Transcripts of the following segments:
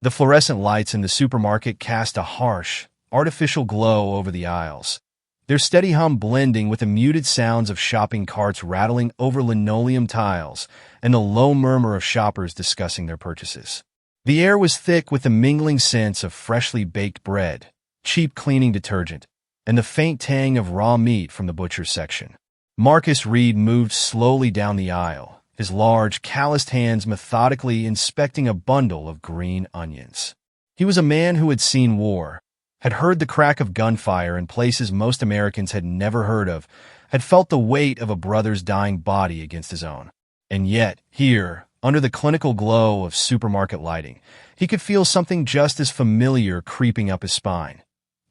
The fluorescent lights in the supermarket cast a harsh, artificial glow over the aisles, their steady hum blending with the muted sounds of shopping carts rattling over linoleum tiles and the low murmur of shoppers discussing their purchases. The air was thick with the mingling scents of freshly baked bread, cheap cleaning detergent, and the faint tang of raw meat from the butcher's section. Marcus Reed moved slowly down the aisle, his large, calloused hands methodically inspecting a bundle of green onions. He was a man who had seen war, had heard the crack of gunfire in places most Americans had never heard of, had felt the weight of a brother's dying body against his own. And yet, here, under the clinical glow of supermarket lighting, he could feel something just as familiar creeping up his spine,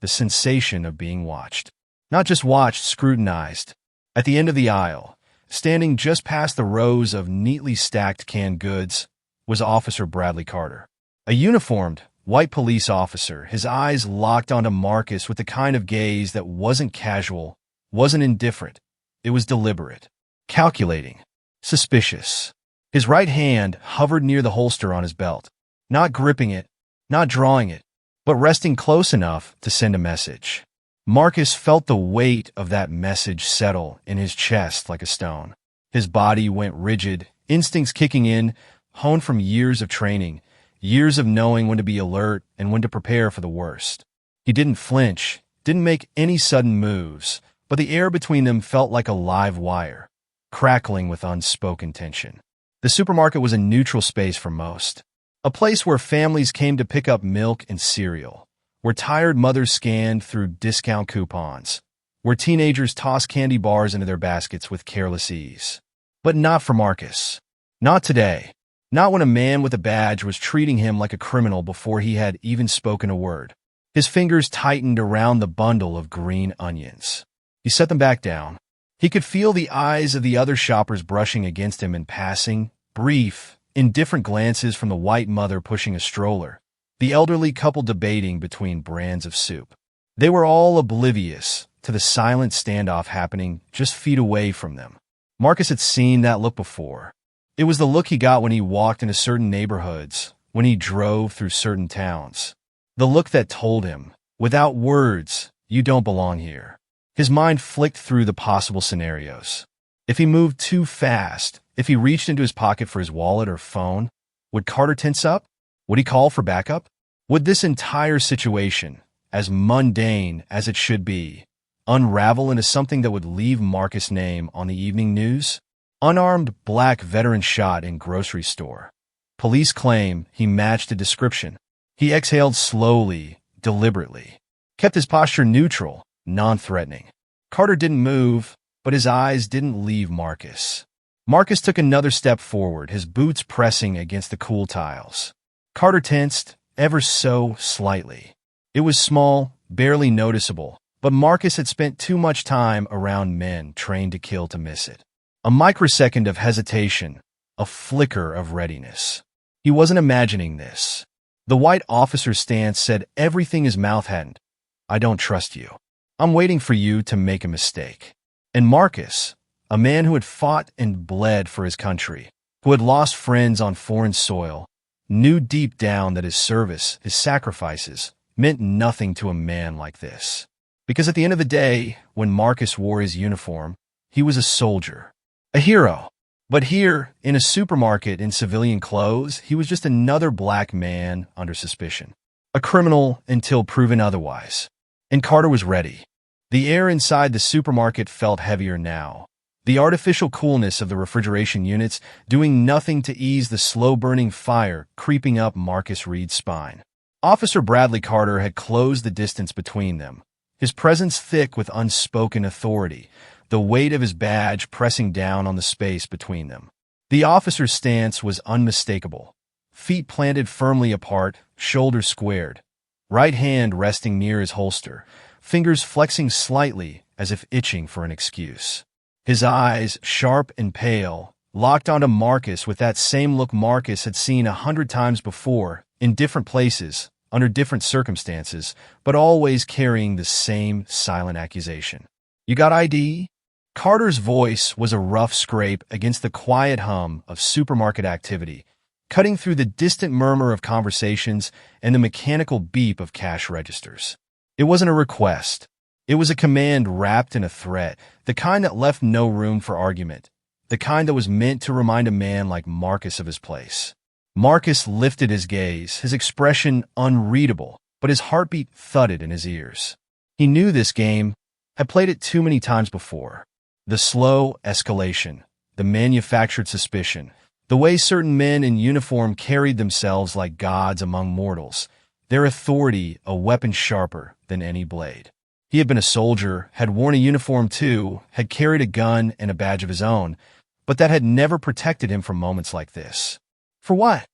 the sensation of being watched. Not just watched, scrutinized. At the end of the aisle, standing just past the rows of neatly stacked canned goods, was Officer Bradley Carter. A uniformed, white police officer, his eyes locked onto Marcus with the kind of gaze that wasn't casual, wasn't indifferent. It was deliberate, calculating, suspicious. His right hand hovered near the holster on his belt, not gripping it, not drawing it, but resting close enough to send a message. Marcus felt the weight of that message settle in his chest like a stone. His body went rigid, instincts kicking in, honed from years of training, years of knowing when to be alert and when to prepare for the worst. He didn't flinch, didn't make any sudden moves, but the air between them felt like a live wire, crackling with unspoken tension. The supermarket was a neutral space for most, a place where families came to pick up milk and cereal, where tired mothers scanned through discount coupons, where teenagers tossed candy bars into their baskets with careless ease. But not for Marcus. Not today. Not when a man with a badge was treating him like a criminal before he had even spoken a word. His fingers tightened around the bundle of green onions. He set them back down. He could feel the eyes of the other shoppers brushing against him in passing, brief, indifferent glances from the white mother pushing a stroller, the elderly couple debating between brands of soup. They were all oblivious to the silent standoff happening just feet away from them. Marcus had seen that look before. It was the look he got when he walked into certain neighborhoods, when he drove through certain towns. The look that told him, without words, you don't belong here. His mind flicked through the possible scenarios. If he moved too fast, if he reached into his pocket for his wallet or phone, would Carter tense up? Would he call for backup? Would this entire situation, as mundane as it should be, unravel into something that would leave Marcus' name on the evening news? Unarmed black veteran shot in grocery store. Police claim he matched a description. He exhaled slowly, deliberately. Kept his posture neutral, non-threatening. Carter didn't move, but his eyes didn't leave Marcus. Marcus took another step forward, his boots pressing against the cool tiles. Carter tensed, ever so slightly. It was small, barely noticeable, but Marcus had spent too much time around men trained to kill to miss it. A microsecond of hesitation, a flicker of readiness. He wasn't imagining this. The white officer's stance said everything his mouth hadn't. I don't trust you. I'm waiting for you to make a mistake. And Marcus, a man who had fought and bled for his country, who had lost friends on foreign soil, knew deep down that his service, his sacrifices, meant nothing to a man like this. Because at the end of the day, when Marcus wore his uniform, he was a soldier. A hero. But here, in a supermarket in civilian clothes, he was just another black man under suspicion. A criminal until proven otherwise. And Carter was ready. The air inside the supermarket felt heavier now. The artificial coolness of the refrigeration units doing nothing to ease the slow-burning fire creeping up Marcus Reed's spine. Officer Bradley Carter had closed the distance between them, his presence thick with unspoken authority, the weight of his badge pressing down on the space between them. The officer's stance was unmistakable. Feet planted firmly apart, shoulders squared, right hand resting near his holster, fingers flexing slightly as if itching for an excuse. His eyes, sharp and pale, locked onto Marcus with that same look Marcus had seen 100 times before, in different places, under different circumstances, but always carrying the same silent accusation. You got ID? Carter's voice was a rough scrape against the quiet hum of supermarket activity, cutting through the distant murmur of conversations and the mechanical beep of cash registers. It wasn't a request. It was a command wrapped in a threat, the kind that left no room for argument, the kind that was meant to remind a man like Marcus of his place. Marcus lifted his gaze, his expression unreadable, but his heartbeat thudded in his ears. He knew this game, had played it too many times before. The slow escalation, the manufactured suspicion, the way certain men in uniform carried themselves like gods among mortals, their authority a weapon sharper than any blade. He had been a soldier, had worn a uniform too, had carried a gun and a badge of his own, but that had never protected him from moments like this. For what?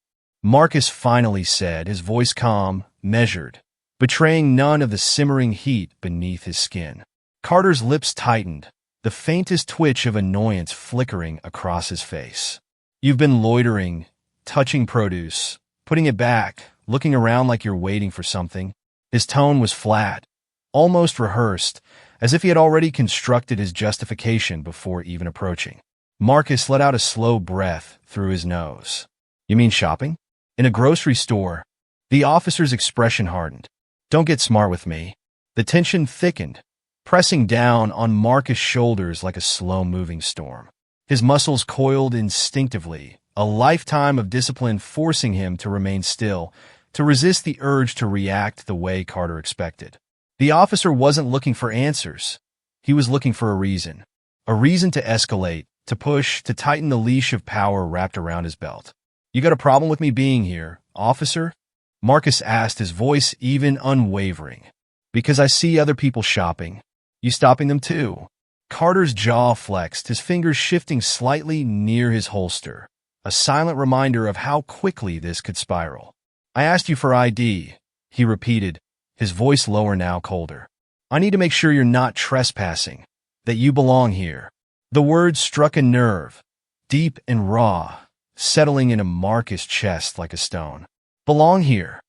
Marcus finally said, his voice calm, measured, betraying none of the simmering heat beneath his skin. Carter's lips tightened, the faintest twitch of annoyance flickering across his face. You've been loitering, touching produce, putting it back, looking around like you're waiting for something. His tone was flat, almost rehearsed, as if he had already constructed his justification before even approaching. Marcus let out a slow breath through his nose. You mean shopping? In a grocery store? The officer's expression hardened. Don't get smart with me. The tension thickened, pressing down on Marcus' shoulders like a slow-moving storm. His muscles coiled instinctively, a lifetime of discipline forcing him to remain still, to resist the urge to react the way Carter expected. The officer wasn't looking for answers. He was looking for a reason to escalate, to push, to tighten the leash of power wrapped around his belt. You got a problem with me being here, officer? Marcus asked, his voice even unwavering. Because I see other people shopping. You stopping them too? Carter's jaw flexed, his fingers shifting slightly near his holster, a silent reminder of how quickly this could spiral. I asked you for ID, he repeated, his voice lower now, colder. I need to make sure you're not trespassing, that you belong here. The words struck a nerve, deep and raw, settling into Marcus' chest like a stone. Belong here.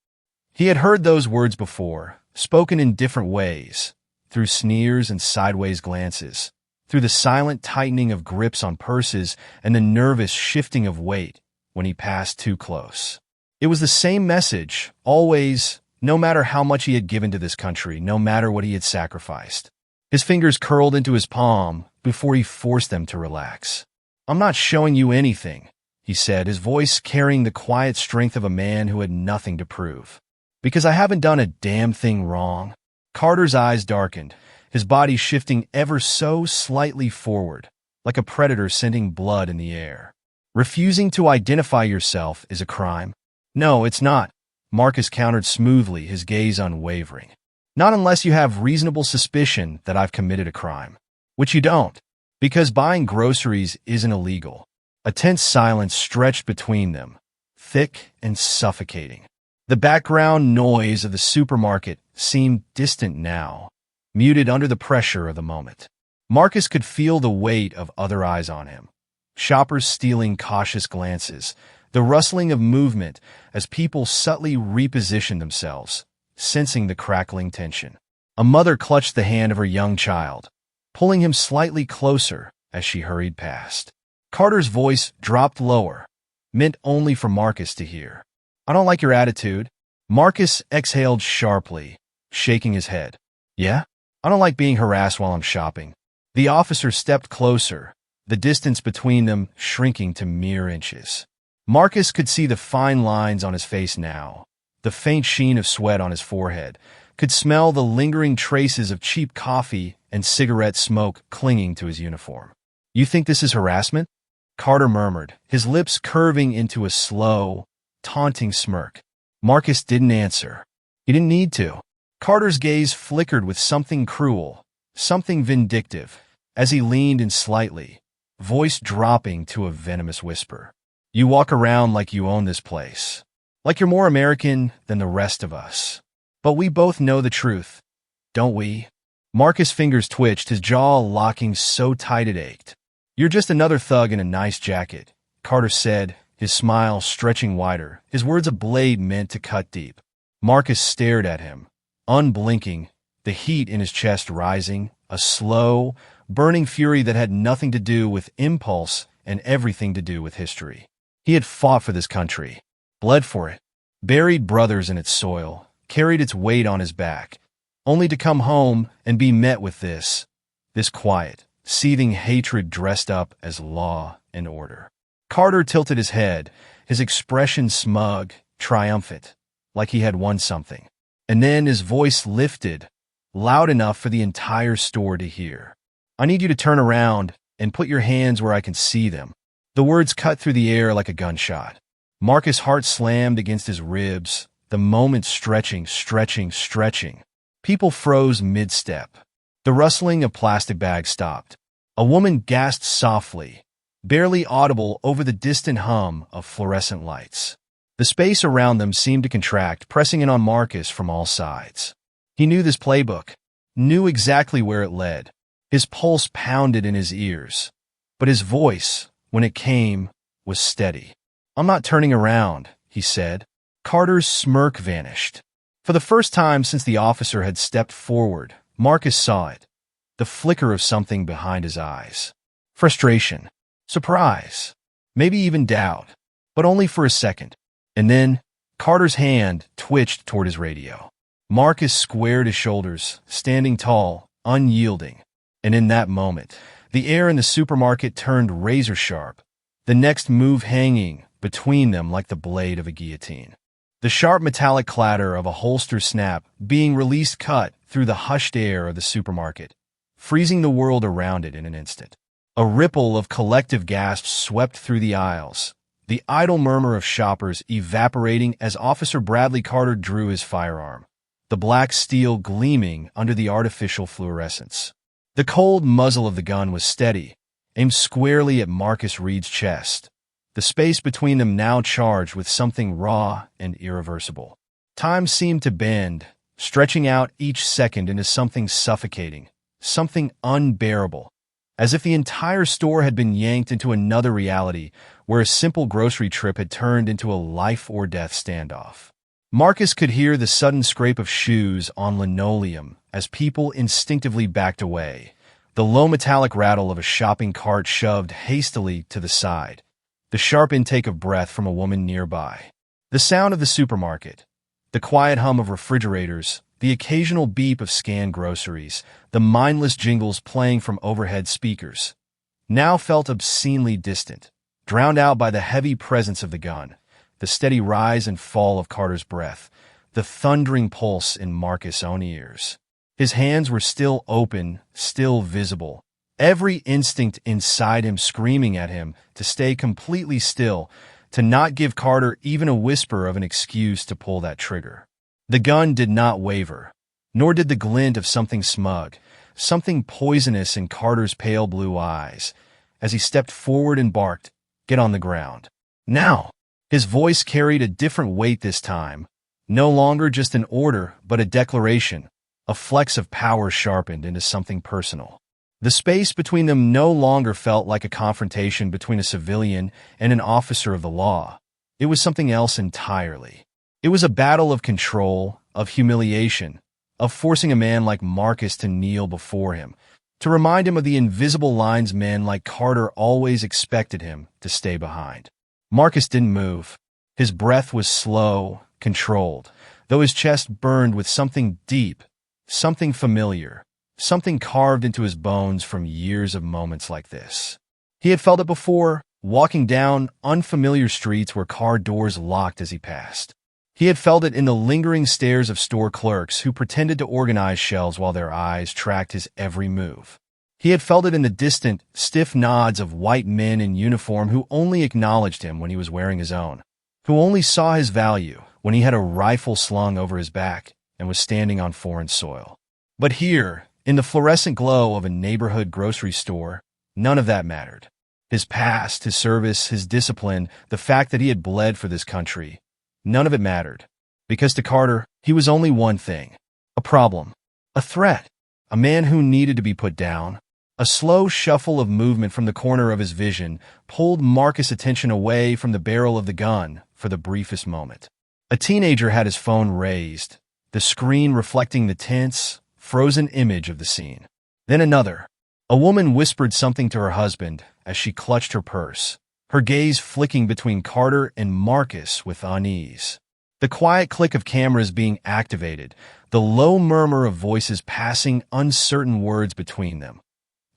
He had heard those words before, spoken in different ways, through sneers and sideways glances, through the silent tightening of grips on purses and the nervous shifting of weight when he passed too close. It was the same message, always, no matter how much he had given to this country, no matter what he had sacrificed. His fingers curled into his palm before he forced them to relax. I'm not showing you anything, he said, his voice carrying the quiet strength of a man who had nothing to prove. Because I haven't done a damn thing wrong. Carter's eyes darkened, his body shifting ever so slightly forward, like a predator sending blood in the air. Refusing to identify yourself is a crime? No, it's not, Marcus countered smoothly, his gaze unwavering. Not unless you have reasonable suspicion that I've committed a crime. Which you don't, because buying groceries isn't illegal. A tense silence stretched between them, thick and suffocating. The background noise of the supermarket seemed distant now, muted under the pressure of the moment. Marcus could feel the weight of other eyes on him, shoppers stealing cautious glances, the rustling of movement as people subtly repositioned themselves, sensing the crackling tension. A mother clutched the hand of her young child, pulling him slightly closer as she hurried past. Carter's voice dropped lower, meant only for Marcus to hear. I don't like your attitude. Marcus exhaled sharply, shaking his head. Yeah? I don't like being harassed while I'm shopping. The officer stepped closer, the distance between them shrinking to mere inches. Marcus could see the fine lines on his face now, the faint sheen of sweat on his forehead, could smell the lingering traces of cheap coffee and cigarette smoke clinging to his uniform. You think this is harassment? Carter murmured, his lips curving into a slow, taunting smirk. Marcus didn't answer. He didn't need to. Carter's gaze flickered with something cruel, something vindictive, as he leaned in slightly, voice dropping to a venomous whisper. You walk around like you own this place, like you're more American than the rest of us. But we both know the truth, don't we? Marcus' fingers twitched, his jaw locking so tight it ached. You're just another thug in a nice jacket, Carter said, his smile stretching wider, his words a blade meant to cut deep. Marcus stared at him, unblinking, the heat in his chest rising, a slow, burning fury that had nothing to do with impulse and everything to do with history. He had fought for this country, bled for it, buried brothers in its soil, carried its weight on his back, only to come home and be met with this quiet, seething hatred dressed up as law and order. Carter tilted his head, his expression smug, triumphant, like he had won something. And then his voice lifted, loud enough for the entire store to hear. "I need you to turn around and put your hands where I can see them." The words cut through the air like a gunshot. Marcus' heart slammed against his ribs, the moment stretching. People froze mid-step. The rustling of plastic bags stopped. A woman gasped softly, barely audible over the distant hum of fluorescent lights. The space around them seemed to contract, pressing in on Marcus from all sides. He knew this playbook, knew exactly where it led. His pulse pounded in his ears, but his voice, when it came, was steady. "I'm not turning around," he said. Carter's smirk vanished. For the first time since the officer had stepped forward, Marcus saw it, the flicker of something behind his eyes. Frustration, surprise, maybe even doubt, but only for a second. And then, Carter's hand twitched toward his radio. Marcus squared his shoulders, standing tall, unyielding. And in that moment, the air in the supermarket turned razor-sharp, the next move hanging between them like the blade of a guillotine. The sharp metallic clatter of a holster snap being released cut through the hushed air of the supermarket, freezing the world around it in an instant. A ripple of collective gasps swept through the aisles, the idle murmur of shoppers evaporating as Officer Bradley Carter drew his firearm, the black steel gleaming under the artificial fluorescence. The cold muzzle of the gun was steady, aimed squarely at Marcus Reed's chest, the space between them now charged with something raw and irreversible. Time seemed to bend, stretching out each second into something suffocating, something unbearable, as if the entire store had been yanked into another reality where a simple grocery trip had turned into a life-or-death standoff. Marcus could hear the sudden scrape of shoes on linoleum as people instinctively backed away, the low metallic rattle of a shopping cart shoved hastily to the side, the sharp intake of breath from a woman nearby. The sound of the supermarket, the quiet hum of refrigerators, the occasional beep of scanned groceries, the mindless jingles playing from overhead speakers, now felt obscenely distant, drowned out by the heavy presence of the gun, the steady rise and fall of Carter's breath, the thundering pulse in Marcus' own ears. His hands were still open, still visible, every instinct inside him screaming at him to stay completely still, to not give Carter even a whisper of an excuse to pull that trigger. The gun did not waver, nor did the glint of something smug, something poisonous in Carter's pale blue eyes, as he stepped forward and barked, "Get on the ground. Now!" His voice carried a different weight this time, no longer just an order, but a declaration, a flex of power sharpened into something personal. The space between them no longer felt like a confrontation between a civilian and an officer of the law. It was something else entirely. It was a battle of control, of humiliation, of forcing a man like Marcus to kneel before him, to remind him of the invisible lines men like Carter always expected him to stay behind. Marcus didn't move. His breath was slow, controlled, though his chest burned with something deep, something familiar, something carved into his bones from years of moments like this. He had felt it before, walking down unfamiliar streets where car doors locked as he passed. He had felt it in the lingering stares of store clerks who pretended to organize shelves while their eyes tracked his every move. He had felt it in the distant, stiff nods of white men in uniform who only acknowledged him when he was wearing his own, who only saw his value when he had a rifle slung over his back and was standing on foreign soil. But here, in the fluorescent glow of a neighborhood grocery store, none of that mattered. His past, his service, his discipline, the fact that he had bled for this country, none of it mattered. Because to Carter, he was only one thing: a problem, a threat, a man who needed to be put down. A slow shuffle of movement from the corner of his vision pulled Marcus' attention away from the barrel of the gun for the briefest moment. A teenager had his phone raised, the screen reflecting the tense, frozen image of the scene. Then another. A woman whispered something to her husband as she clutched her purse, her gaze flicking between Carter and Marcus with unease. The quiet click of cameras being activated, the low murmur of voices passing uncertain words between them.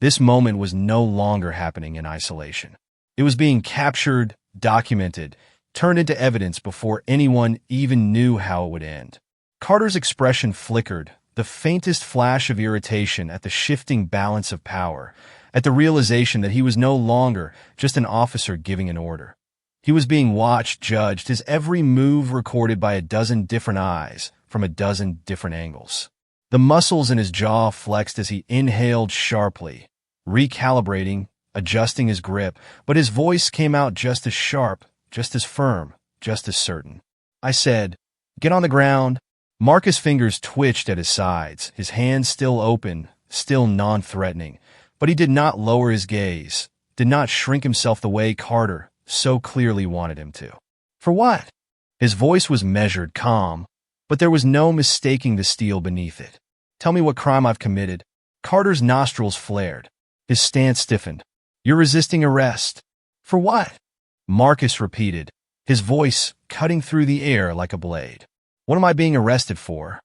This moment was no longer happening in isolation. It was being captured, documented, turned into evidence before anyone even knew how it would end. Carter's expression flickered, the faintest flash of irritation at the shifting balance of power, at the realization that he was no longer just an officer giving an order. He was being watched, judged, his every move recorded by a dozen different eyes from a dozen different angles. The muscles in his jaw flexed as he inhaled sharply, recalibrating, adjusting his grip, but his voice came out just as sharp, just as firm, just as certain. I said, "Get on the ground." Marcus' fingers twitched at his sides, his hands still open, still non-threatening, but he did not lower his gaze, did not shrink himself the way Carter so clearly wanted him to. "For what?" His voice was measured, calm, but there was no mistaking the steel beneath it. "Tell me what crime I've committed." Carter's nostrils flared. His stance stiffened. "You're resisting arrest." "For what?" Marcus repeated, his voice cutting through the air like a blade. "What am I being arrested for?"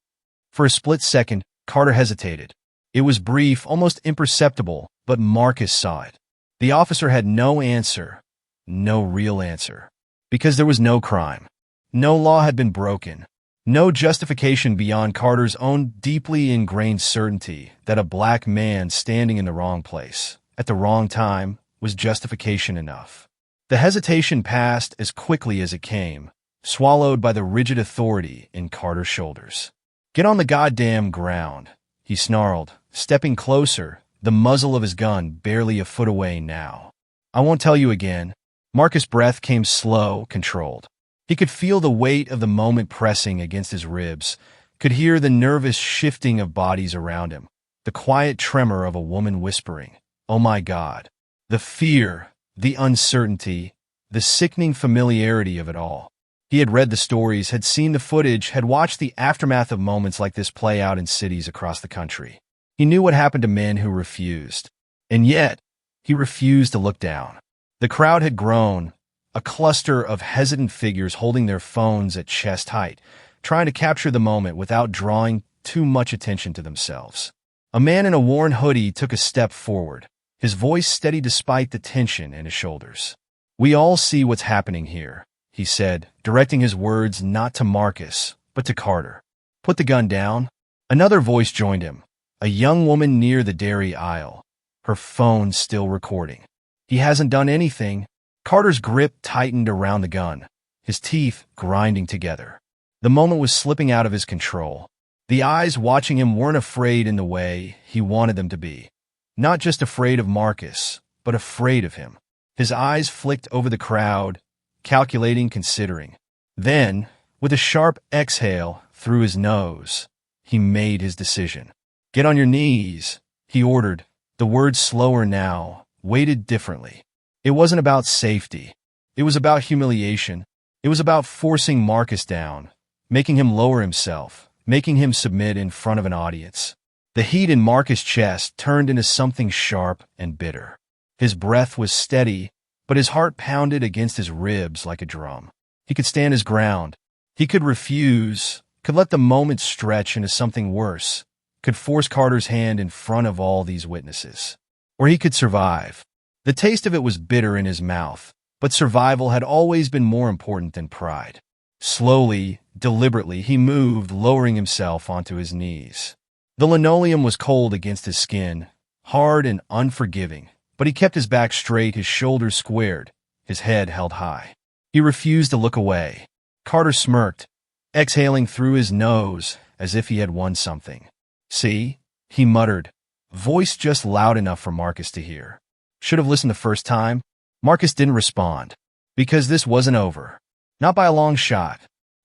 For a split second, Carter hesitated. It was brief, almost imperceptible, but Marcus saw it. The officer had no answer, no real answer. Because there was no crime. No law had been broken. No justification beyond Carter's own deeply ingrained certainty that a black man standing in the wrong place, at the wrong time, was justification enough. The hesitation passed as quickly as it came, swallowed by the rigid authority in Carter's shoulders. "Get on the goddamn ground," he snarled, stepping closer, the muzzle of his gun barely a foot away now. "I won't tell you again." Marcus' breath came slow, controlled. He could feel the weight of the moment pressing against his ribs, could hear the nervous shifting of bodies around him, the quiet tremor of a woman whispering, "Oh my God." The fear, the uncertainty, the sickening familiarity of it all. He had read the stories, had seen the footage, had watched the aftermath of moments like this play out in cities across the country. He knew what happened to men who refused. And yet, he refused to look down. The crowd had grown, a cluster of hesitant figures holding their phones at chest height, trying to capture the moment without drawing too much attention to themselves. A man in a worn hoodie took a step forward, his voice steady despite the tension in his shoulders. "We all see what's happening here," he said, directing his words not to Marcus, but to Carter. "Put the gun down." Another voice joined him, a young woman near the dairy aisle, her phone still recording. "He hasn't done anything." Carter's grip tightened around the gun, his teeth grinding together. The moment was slipping out of his control. The eyes watching him weren't afraid in the way he wanted them to be. Not just afraid of Marcus, but afraid of him. His eyes flicked over the crowd, calculating, considering. Then, with a sharp exhale through his nose, he made his decision. "Get on your knees," he ordered, the words slower now, weighted differently. It wasn't about safety. It was about humiliation. It was about forcing Marcus down, making him lower himself, making him submit in front of an audience. The heat in Marcus' chest turned into something sharp and bitter. His breath was steady, but his heart pounded against his ribs like a drum. He could stand his ground. He could refuse, could let the moment stretch into something worse, could force Carter's hand in front of all these witnesses. Or he could survive. The taste of it was bitter in his mouth, but survival had always been more important than pride. Slowly, deliberately, he moved, lowering himself onto his knees. The linoleum was cold against his skin, hard and unforgiving, but he kept his back straight, his shoulders squared, his head held high. He refused to look away. Carter smirked, exhaling through his nose as if he had won something. "See?" he muttered, voice just loud enough for Marcus to hear. "Should have listened the first time." Marcus didn't respond, because this wasn't over. Not by a long shot.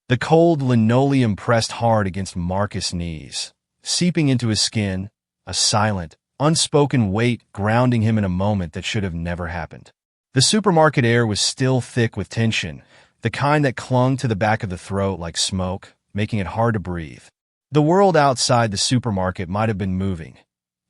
The cold linoleum pressed hard against Marcus' knees, seeping into his skin, a silent, unspoken weight grounding him in a moment that should have never happened. The supermarket air was still thick with tension, the kind that clung to the back of the throat like smoke, making it hard to breathe. The world outside the supermarket might have been moving,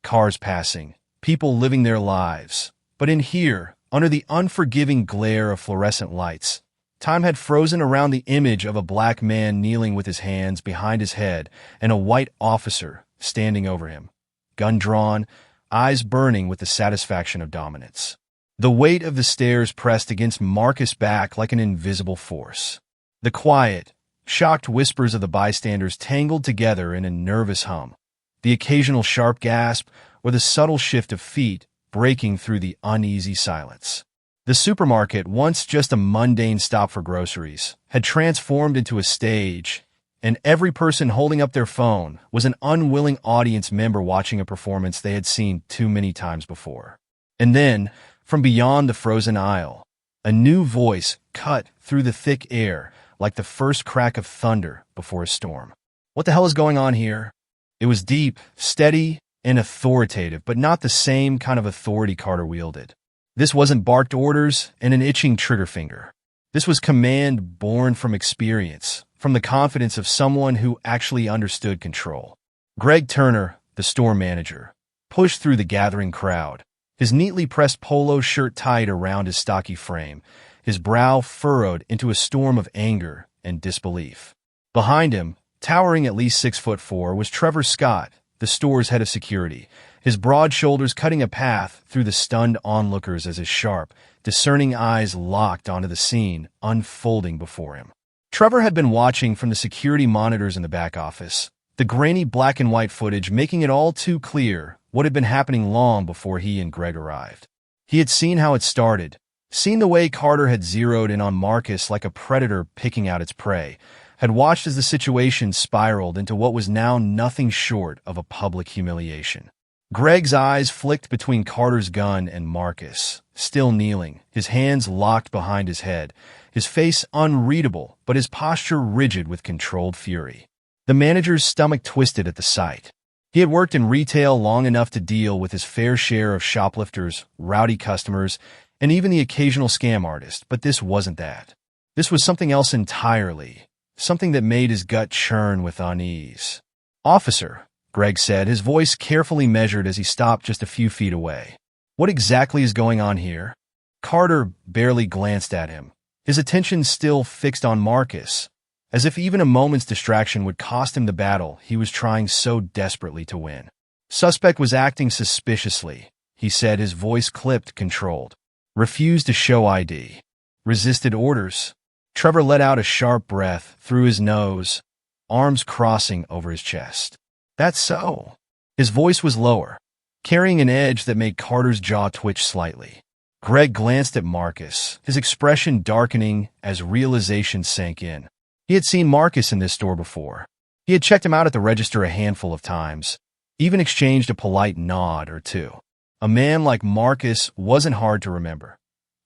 cars passing, people living their lives, but in here, Under the unforgiving glare of fluorescent lights, time had frozen around the image of a black man kneeling with his hands behind his head and a white officer standing over him, gun drawn, eyes burning with the satisfaction of dominance. The weight of the stairs pressed against Marcus' back like an invisible force. The quiet, shocked whispers of the bystanders tangled together in a nervous hum, the occasional sharp gasp or the subtle shift of feet breaking through the uneasy silence. The supermarket, once just a mundane stop for groceries, had transformed into a stage, and every person holding up their phone was an unwilling audience member watching a performance they had seen too many times before. And then, from beyond the frozen aisle, a new voice cut through the thick air like the first crack of thunder before a storm. "What the hell is going on here?" It was deep, steady, and authoritative, but not the same kind of authority Carter wielded. This wasn't barked orders and an itching trigger finger. This was command born from experience, from the confidence of someone who actually understood control. Greg Turner, the store manager, pushed through the gathering crowd, his neatly pressed polo shirt tight around his stocky frame, his brow furrowed into a storm of anger and disbelief. Behind him, towering at least 6'4", was Trevor Scott, the store's head of security, his broad shoulders cutting a path through the stunned onlookers as his sharp, discerning eyes locked onto the scene unfolding before him. Trevor had been watching from the security monitors in the back office, the grainy black and white footage making it all too clear what had been happening long before he and Greg arrived. He had seen how it started, seen the way Carter had zeroed in on Marcus like a predator picking out its prey, had watched as the situation spiraled into what was now nothing short of a public humiliation. Greg's eyes flicked between Carter's gun and Marcus, still kneeling, his hands locked behind his head, his face unreadable but his posture rigid with controlled fury. The manager's stomach twisted at the sight. He had worked in retail long enough to deal with his fair share of shoplifters, rowdy customers, and even the occasional scam artist, but this wasn't that. This was something else entirely. Something that made his gut churn with unease. "Officer," Greg said, his voice carefully measured as he stopped just a few feet away. "What exactly is going on here?" Carter barely glanced at him, his attention still fixed on Marcus, as if even a moment's distraction would cost him the battle he was trying so desperately to win. "Suspect was acting suspiciously," he said, his voice clipped, controlled. "Refused to show ID. Resisted orders." Trevor let out a sharp breath through his nose, arms crossing over his chest. "That's so." His voice was lower, carrying an edge that made Carter's jaw twitch slightly. Greg glanced at Marcus, his expression darkening as realization sank in. He had seen Marcus in this store before. He had checked him out at the register a handful of times, even exchanged a polite nod or two. A man like Marcus wasn't hard to remember.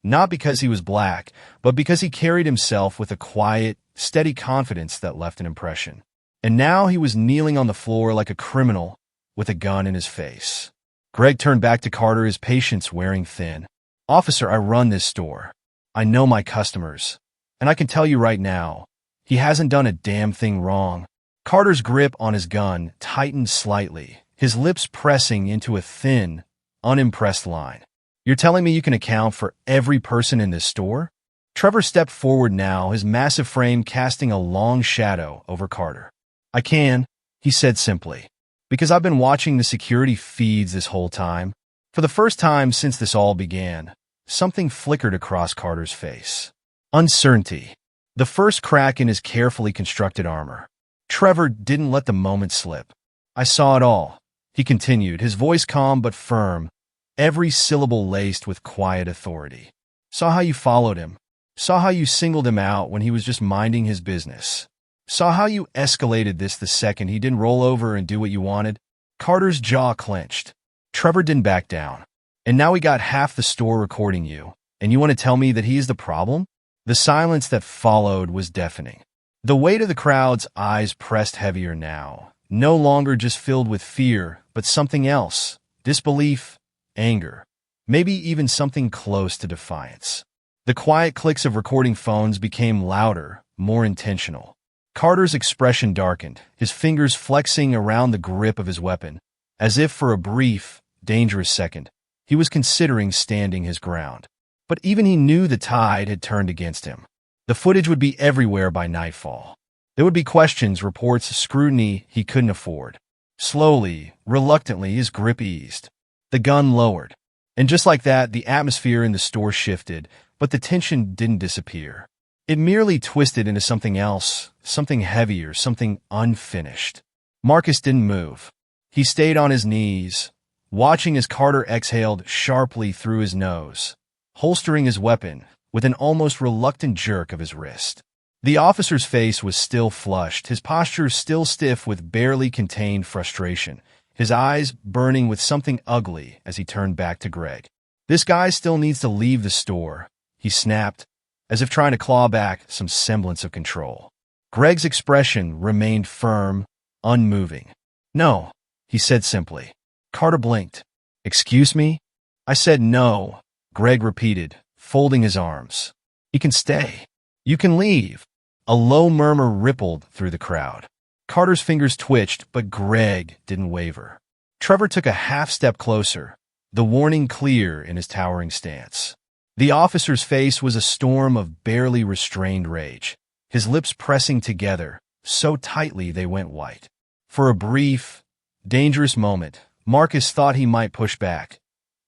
Not because he was black, but because he carried himself with a quiet, steady confidence that left an impression. And now he was kneeling on the floor like a criminal with a gun in his face. Greg turned back to Carter, his patience wearing thin. "Officer, I run this store. I know my customers. And I can tell you right now, he hasn't done a damn thing wrong." Carter's grip on his gun tightened slightly, his lips pressing into a thin, unimpressed line. "You're telling me you can account for every person in this store?" Trevor stepped forward now, his massive frame casting a long shadow over Carter. "I can," he said simply, "because I've been watching the security feeds this whole time." For the first time since this all began, something flickered across Carter's face. Uncertainty. The first crack in his carefully constructed armor. Trevor didn't let the moment slip. "I saw it all," he continued, his voice calm but firm, every syllable laced with quiet authority. "Saw how you followed him. Saw how you singled him out when he was just minding his business. Saw how you escalated this the second he didn't roll over and do what you wanted." Carter's jaw clenched. Trevor didn't back down. "And now we got half the store recording you, and you want to tell me that he's the problem?" The silence that followed was deafening. The weight of the crowd's eyes pressed heavier now, no longer just filled with fear, but something else, disbelief, anger, maybe even something close to defiance. The quiet clicks of recording phones became louder, more intentional. Carter's expression darkened, his fingers flexing around the grip of his weapon, as if for a brief, dangerous second, he was considering standing his ground. But even he knew the tide had turned against him. The footage would be everywhere by nightfall. There would be questions, reports, scrutiny he couldn't afford. Slowly, reluctantly, his grip eased. The gun lowered. And just like that, the atmosphere in the store shifted, but the tension didn't disappear. It merely twisted into something else, something heavier, something unfinished. Marcus didn't move. He stayed on his knees, watching as Carter exhaled sharply through his nose, holstering his weapon with an almost reluctant jerk of his wrist. The officer's face was still flushed, his posture still stiff with barely contained frustration, his eyes burning with something ugly as he turned back to Greg. "This guy still needs to leave the store," he snapped, as if trying to claw back some semblance of control. Greg's expression remained firm, unmoving. "No," he said simply. Carter blinked. "Excuse me?" "I said no," Greg repeated, folding his arms. "You can stay. You can leave." A low murmur rippled through the crowd. Carter's fingers twitched, but Greg didn't waver. Trevor took a half-step closer, the warning clear in his towering stance. The officer's face was a storm of barely restrained rage, his lips pressing together, so tightly they went white. For a brief, dangerous moment, Marcus thought he might push back,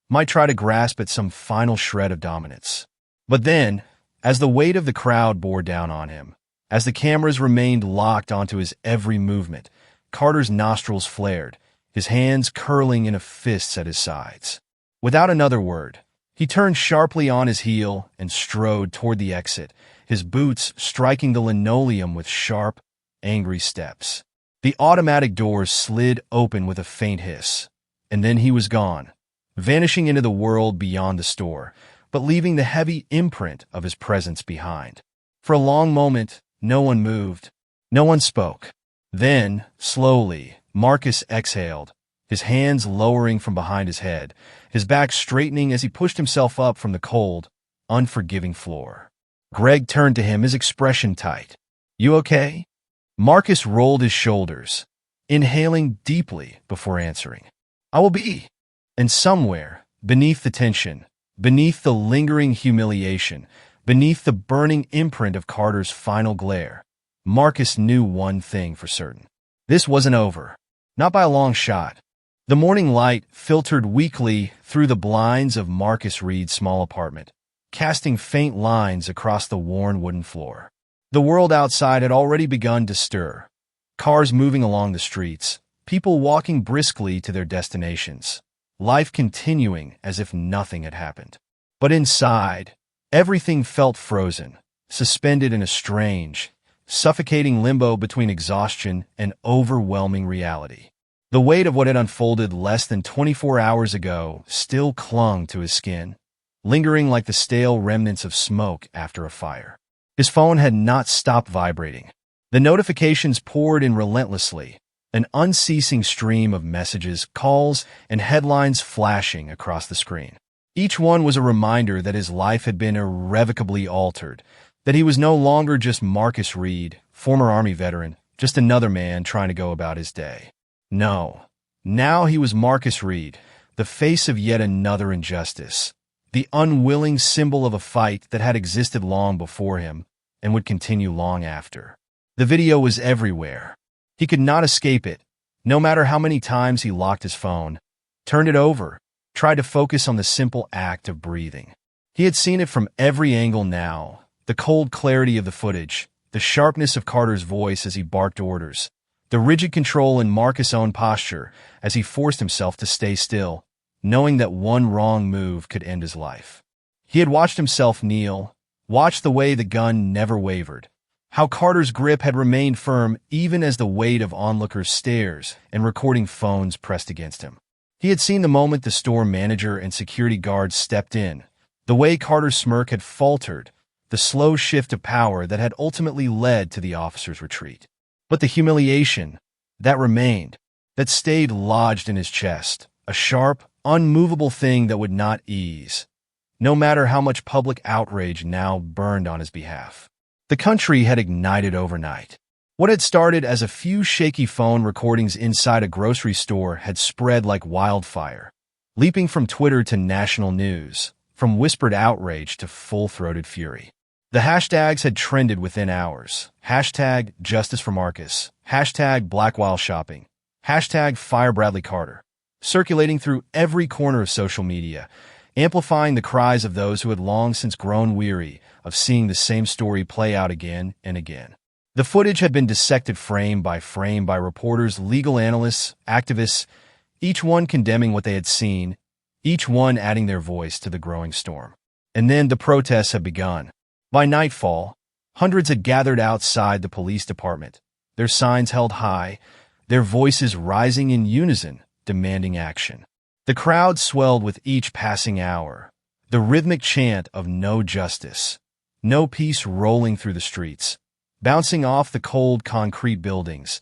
might try to grasp at some final shred of dominance. But then, as the weight of the crowd bore down on him, as the cameras remained locked onto his every movement, Carter's nostrils flared, his hands curling into fists at his sides. Without another word, he turned sharply on his heel and strode toward the exit, his boots striking the linoleum with sharp, angry steps. The automatic doors slid open with a faint hiss, and then he was gone, vanishing into the world beyond the store, but leaving the heavy imprint of his presence behind. For a long moment, no one moved. No one spoke. Then, slowly, Marcus exhaled, his hands lowering from behind his head, his back straightening as he pushed himself up from the cold, unforgiving floor. Greg turned to him, his expression tight. "You okay?" Marcus rolled his shoulders, inhaling deeply before answering. "I will be." And somewhere, beneath the tension, beneath the lingering humiliation, beneath the burning imprint of Carter's final glare, Marcus knew one thing for certain. This wasn't over. Not by a long shot. The morning light filtered weakly through the blinds of Marcus Reed's small apartment, casting faint lines across the worn wooden floor. The world outside had already begun to stir. Cars moving along the streets, people walking briskly to their destinations, life continuing as if nothing had happened. But inside, everything felt frozen, suspended in a strange, suffocating limbo between exhaustion and overwhelming reality. The weight of what had unfolded less than 24 hours ago still clung to his skin, lingering like the stale remnants of smoke after a fire. His phone had not stopped vibrating. The notifications poured in relentlessly, an unceasing stream of messages, calls, and headlines flashing across the screen. Each one was a reminder that his life had been irrevocably altered, that he was no longer just Marcus Reed, former Army veteran, just another man trying to go about his day. No. Now he was Marcus Reed, the face of yet another injustice, the unwilling symbol of a fight that had existed long before him and would continue long after. The video was everywhere. He could not escape it, no matter how many times he locked his phone, turned it over, tried to focus on the simple act of breathing. He had seen it from every angle now, the cold clarity of the footage, the sharpness of Carter's voice as he barked orders, the rigid control in Marcus' own posture as he forced himself to stay still, knowing that one wrong move could end his life. He had watched himself kneel, watched the way the gun never wavered, how Carter's grip had remained firm even as the weight of onlookers' stares and recording phones pressed against him. He had seen the moment the store manager and security guards stepped in, the way Carter's smirk had faltered, the slow shift of power that had ultimately led to the officer's retreat. But the humiliation, that remained, that stayed lodged in his chest, a sharp, unmovable thing that would not ease, no matter how much public outrage now burned on his behalf. The country had ignited overnight. What had started as a few shaky phone recordings inside a grocery store had spread like wildfire, leaping from Twitter to national news, from whispered outrage to full-throated fury. The hashtags had trended within hours. Hashtag Justice for Marcus. Hashtag Black While Shopping. Hashtag Fire Bradley Carter. Circulating through every corner of social media, amplifying the cries of those who had long since grown weary of seeing the same story play out again and again. The footage had been dissected frame by reporters, legal analysts, activists, each one condemning what they had seen, each one adding their voice to the growing storm. And then the protests had begun. By nightfall, hundreds had gathered outside the police department, their signs held high, their voices rising in unison, demanding action. The crowd swelled with each passing hour, the rhythmic chant of no justice, no peace rolling through the streets, bouncing off the cold concrete buildings,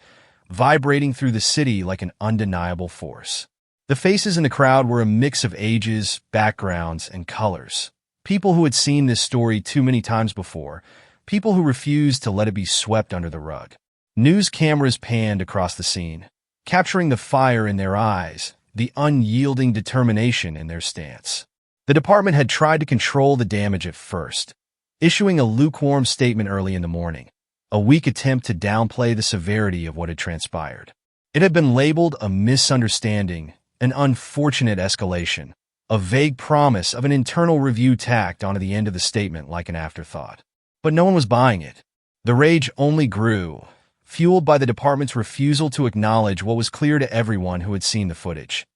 vibrating through the city like an undeniable force. The faces in the crowd were a mix of ages, backgrounds, and colors. People who had seen this story too many times before, people who refused to let it be swept under the rug. News cameras panned across the scene, capturing the fire in their eyes, the unyielding determination in their stance. The department had tried to control the damage at first, issuing a lukewarm statement early in the morning, a weak attempt to downplay the severity of what had transpired. It had been labeled a misunderstanding, an unfortunate escalation, a vague promise of an internal review tacked onto the end of the statement like an afterthought. But no one was buying it. The rage only grew, fueled by the department's refusal to acknowledge what was clear to everyone who had seen the footage.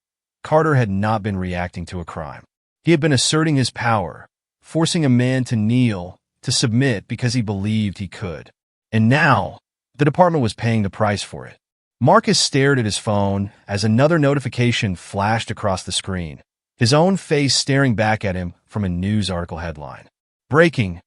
Carter had not been reacting to a crime. He had been asserting his power, forcing a man to kneel, to submit because he believed he could. And now, the department was paying the price for it. Marcus stared at his phone as another notification flashed across the screen, his own face staring back at him from a news article headline. Breaking: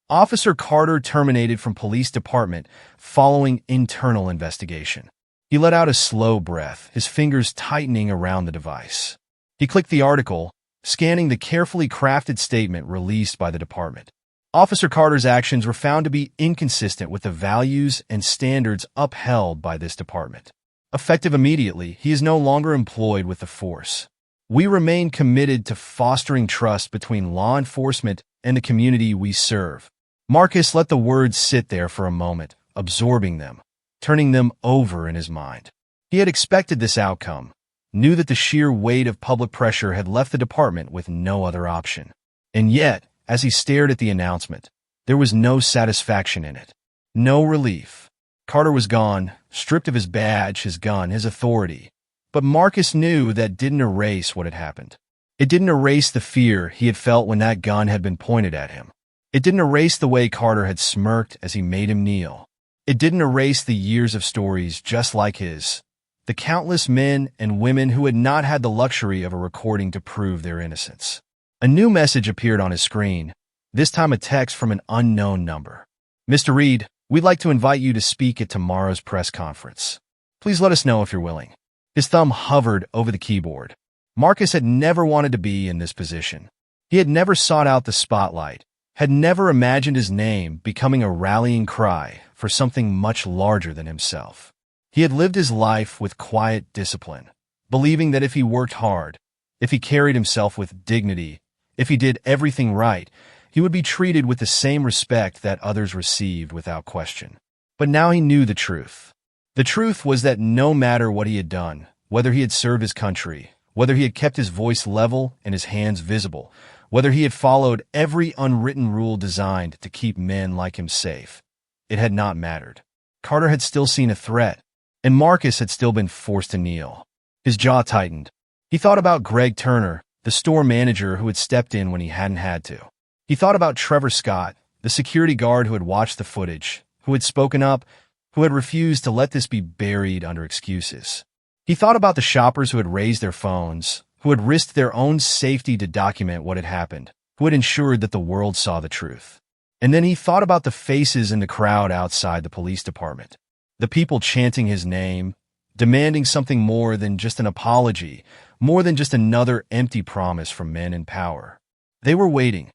Officer Carter terminated from police department following internal investigation. He let out a slow breath, his fingers tightening around the device. He clicked the article, scanning the carefully crafted statement released by the department. Officer Carter's actions were found to be inconsistent with the values and standards upheld by this department. Effective immediately, he is no longer employed with the force. We remain committed to fostering trust between law enforcement and the community we serve. Marcus let the words sit there for a moment, absorbing them, turning them over in his mind. He had expected this outcome, knew that the sheer weight of public pressure had left the department with no other option. And yet, as he stared at the announcement, there was no satisfaction in it, no relief. Carter was gone, stripped of his badge, his gun, his authority. But Marcus knew that didn't erase what had happened. It didn't erase the fear he had felt when that gun had been pointed at him. It didn't erase the way Carter had smirked as he made him kneel. It didn't erase the years of stories just like his, the countless men and women who had not had the luxury of a recording to prove their innocence. A new message appeared on his screen, this time a text from an unknown number. Mr. Reed, we'd like to invite you to speak at tomorrow's press conference. Please let us know if you're willing. His thumb hovered over the keyboard. Marcus had never wanted to be in this position. He had never sought out the spotlight, had never imagined his name becoming a rallying cry for something much larger than himself. He had lived his life with quiet discipline, believing that if he worked hard, if he carried himself with dignity, if he did everything right, he would be treated with the same respect that others received without question. But now he knew the truth. The truth was that no matter what he had done, whether he had served his country, whether he had kept his voice level and his hands visible, whether he had followed every unwritten rule designed to keep men like him safe, it had not mattered. Carter had still seen a threat, and Marcus had still been forced to kneel. His jaw tightened. He thought about Greg Turner, the store manager who had stepped in when he hadn't had to. He thought about Trevor Scott, the security guard who had watched the footage, who had spoken up, who had refused to let this be buried under excuses. He thought about the shoppers who had raised their phones, who had risked their own safety to document what had happened, who had ensured that the world saw the truth. And then he thought about the faces in the crowd outside the police department, the people chanting his name, demanding something more than just an apology, more than just another empty promise from men in power. They were waiting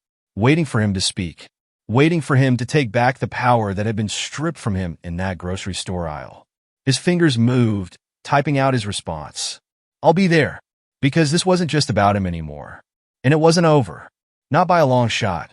for him to speak, waiting for him to take back the power that had been stripped from him in that grocery store aisle. His fingers moved, typing out his response. I'll be there, because this wasn't just about him anymore. And it wasn't over. Not by a long shot.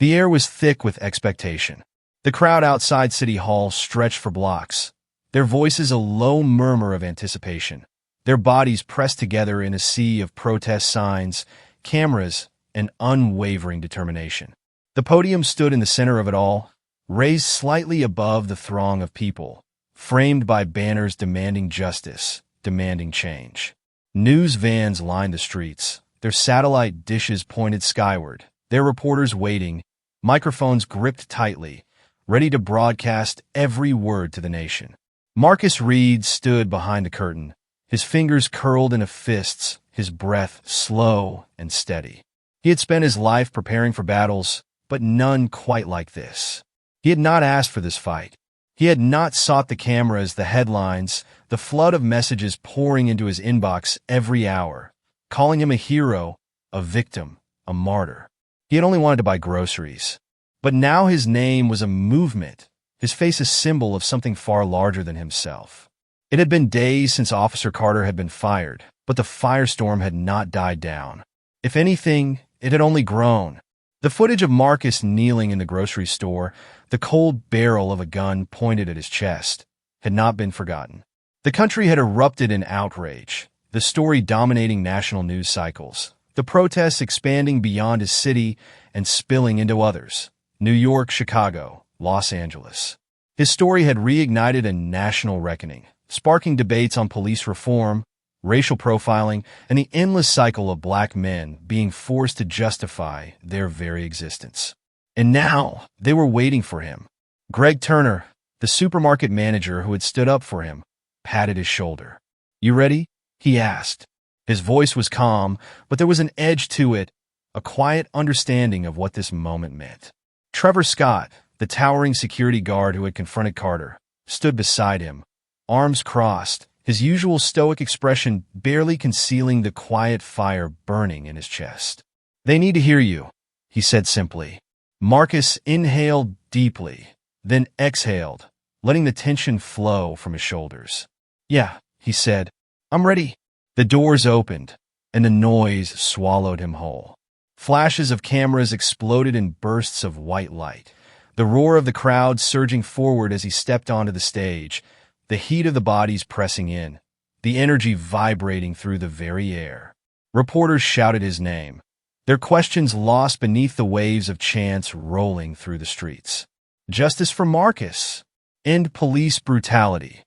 The air was thick with expectation. The crowd outside City Hall stretched for blocks, their voices a low murmur of anticipation, their bodies pressed together in a sea of protest signs, cameras, and unwavering determination. The podium stood in the center of it all, raised slightly above the throng of people, framed by banners demanding justice, demanding change. News vans lined the streets, their satellite dishes pointed skyward, their reporters waiting, microphones gripped tightly, ready to broadcast every word to the nation. Marcus Reed stood behind the curtain, his fingers curled into fists, his breath slow and steady. He had spent his life preparing for battles, but none quite like this. He had not asked for this fight. He had not sought the cameras, the headlines, the flood of messages pouring into his inbox every hour, calling him a hero, a victim, a martyr. He had only wanted to buy groceries. But now his name was a movement, his face a symbol of something far larger than himself. It had been days since Officer Carter had been fired, but the firestorm had not died down. If anything, it had only grown. The footage of Marcus kneeling in the grocery store, the cold barrel of a gun pointed at his chest, had not been forgotten. The country had erupted in outrage, the story dominating national news cycles, the protests expanding beyond his city and spilling into others. New York, Chicago, Los Angeles. His story had reignited a national reckoning, sparking debates on police reform, racial profiling, and the endless cycle of black men being forced to justify their very existence. And now, they were waiting for him. Greg Turner, the supermarket manager who had stood up for him, patted his shoulder. "You ready?" he asked. His voice was calm, but there was an edge to it, a quiet understanding of what this moment meant. Trevor Scott, the towering security guard who had confronted Carter, stood beside him, arms crossed, his usual stoic expression barely concealing the quiet fire burning in his chest. "They need to hear you," he said simply. Marcus inhaled deeply, then exhaled, letting the tension flow from his shoulders. "Yeah," he said, "I'm ready." The doors opened, and the noise swallowed him whole. Flashes of cameras exploded in bursts of white light, the roar of the crowd surging forward as he stepped onto the stage, the heat of the bodies pressing in, the energy vibrating through the very air. Reporters shouted his name, their questions lost beneath the waves of chants rolling through the streets. Justice for Marcus. End police brutality.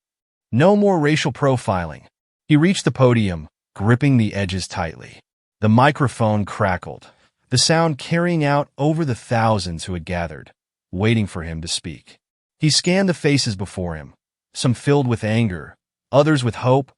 No more racial profiling. He reached the podium, gripping the edges tightly. The microphone crackled, the sound carrying out over the thousands who had gathered, waiting for him to speak. He scanned the faces before him, some filled with anger, others with hope,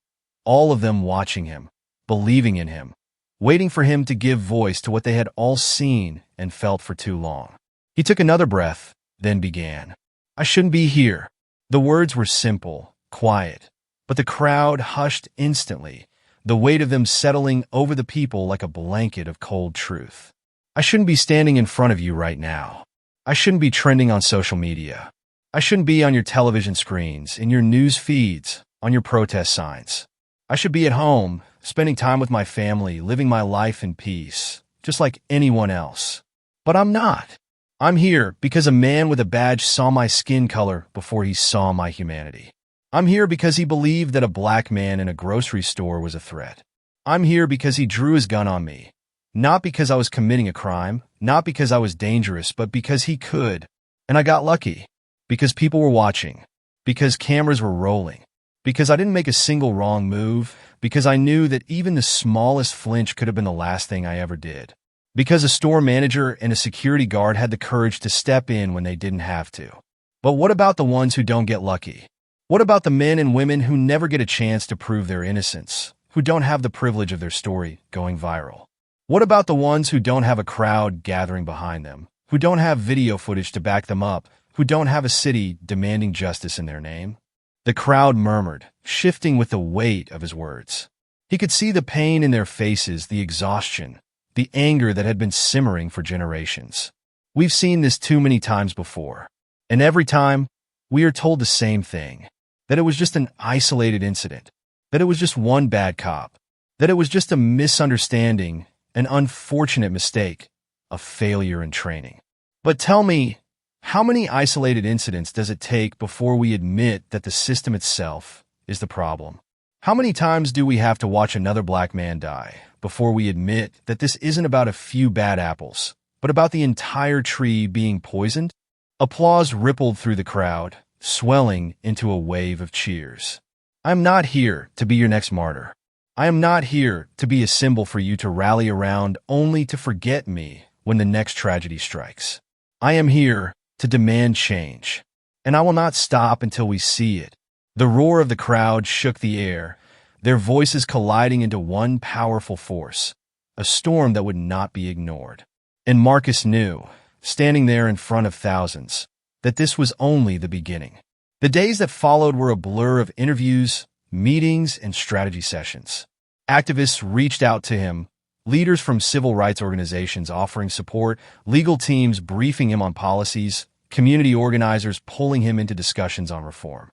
all of them watching him, believing in him, waiting for him to give voice to what they had all seen and felt for too long. He took another breath, then began. "I shouldn't be here." The words were simple, quiet, but the crowd hushed instantly, the weight of them settling over the people like a blanket of cold truth. "I shouldn't be standing in front of you right now. I shouldn't be trending on social media. I shouldn't be on your television screens, in your news feeds, on your protest signs. I should be at home, spending time with my family, living my life in peace, just like anyone else. But I'm not. I'm here because a man with a badge saw my skin color before he saw my humanity. I'm here because he believed that a black man in a grocery store was a threat. I'm here because he drew his gun on me. Not because I was committing a crime, not because I was dangerous, but because he could. And I got lucky. Because people were watching. Because cameras were rolling. Because I didn't make a single wrong move. Because I knew that even the smallest flinch could have been the last thing I ever did. Because a store manager and a security guard had the courage to step in when they didn't have to. But what about the ones who don't get lucky? What about the men and women who never get a chance to prove their innocence, who don't have the privilege of their story going viral? What about the ones who don't have a crowd gathering behind them, who don't have video footage to back them up, who don't have a city demanding justice in their name? The crowd murmured, shifting with the weight of his words. He could see the pain in their faces, the exhaustion, the anger that had been simmering for generations. We've seen this too many times before, and every time, we are told the same thing, that it was just an isolated incident, that it was just one bad cop, that it was just a misunderstanding, an unfortunate mistake, a failure in training. But tell me, how many isolated incidents does it take before we admit that the system itself is the problem? How many times do we have to watch another black man die before we admit that this isn't about a few bad apples, but about the entire tree being poisoned? Applause rippled through the crowd, swelling into a wave of cheers. I am not here to be your next martyr. I am not here to be a symbol for you to rally around only to forget me when the next tragedy strikes. I am here to demand change, and I will not stop until we see it. The roar of the crowd shook the air, their voices colliding into one powerful force, a storm that would not be ignored. And Marcus knew, standing there in front of thousands, that this was only the beginning. The days that followed were a blur of interviews, meetings, and strategy sessions. Activists reached out to him, leaders from civil rights organizations offering support, legal teams briefing him on policies, community organizers pulling him into discussions on reform.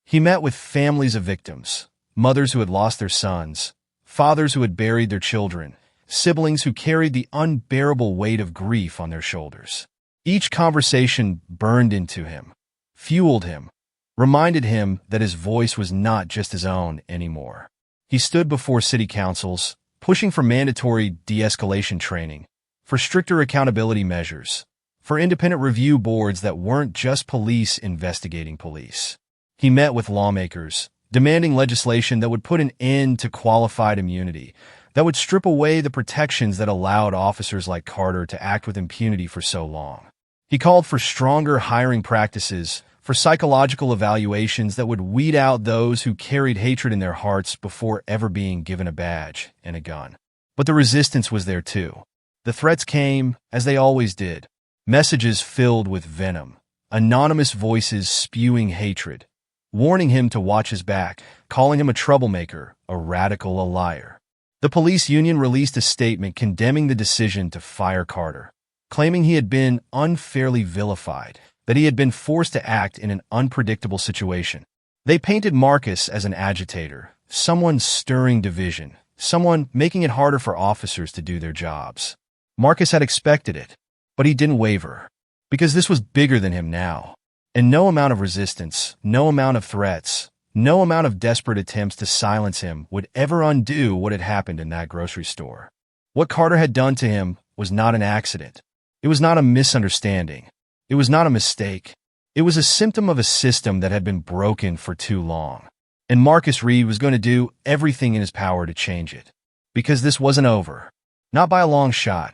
He met with families of victims, mothers who had lost their sons, fathers who had buried their children, siblings who carried the unbearable weight of grief on their shoulders. Each conversation burned into him, fueled him, reminded him that his voice was not just his own anymore. He stood before city councils, pushing for mandatory de-escalation training, for stricter accountability measures, for independent review boards that weren't just police investigating police. He met with lawmakers, demanding legislation that would put an end to qualified immunity, that would strip away the protections that allowed officers like Carter to act with impunity for so long. He called for stronger hiring practices, for psychological evaluations that would weed out those who carried hatred in their hearts before ever being given a badge and a gun. But the resistance was there too. The threats came, as they always did, messages filled with venom, anonymous voices spewing hatred, warning him to watch his back, calling him a troublemaker, a radical, a liar. The police union released a statement condemning the decision to fire Carter, claiming he had been unfairly vilified, that he had been forced to act in an unpredictable situation. They painted Marcus as an agitator, someone stirring division, someone making it harder for officers to do their jobs. Marcus had expected it, but he didn't waver, because this was bigger than him now. And no amount of resistance, no amount of threats, no amount of desperate attempts to silence him would ever undo what had happened in that grocery store. What Carter had done to him was not an accident. It was not a misunderstanding. It was not a mistake. It was a symptom of a system that had been broken for too long. And Marcus Reed was going to do everything in his power to change it. Because this wasn't over. Not by a long shot.